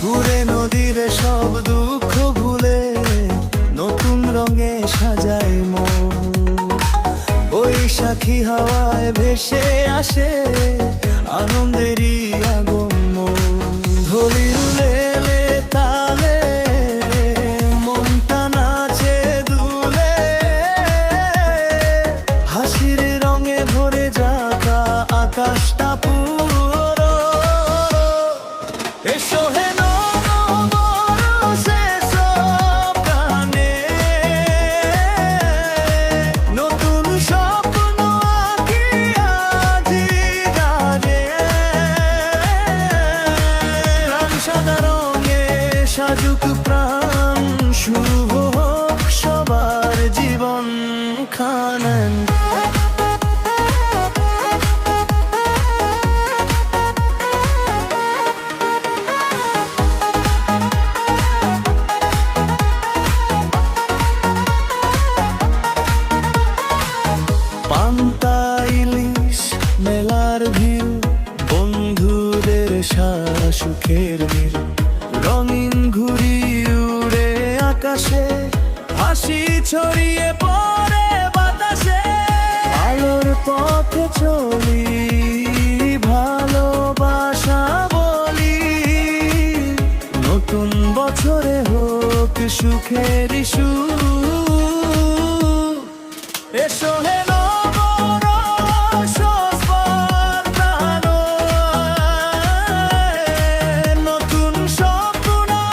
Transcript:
ঘুরে নদীর সব দুঃখ ভুলে নতুন রঙে সাজায় মন। বৈশাখী হাওয়ায় ভেসে আসে আনন্দেরই আগমন। হোলির উলেলে তালে মনটা নাচে দুলে, হাসির রঙে ভরে যাকা আকাশটা পুরো। এসো হে নববর্ষে সব গানে, নতুন স্বপ্ন আঁকি আজি গানে। রং সাদা রঙে সাজুক প্রাণ, শুভ হোক সবার জীবন খান। পান্তা ইলিশ মেলার ভিড়, বন্ধুদের সারা সুখের মিল। রঙিন ঘুড়ি উড়ে আকাশে, হাসি ছড়িয়ে পড়ে বাতাসে। আলোর পথে চলি, ভালোবাসা বলি, নতুন বছরে হোক সুখের শুরু। এসো হে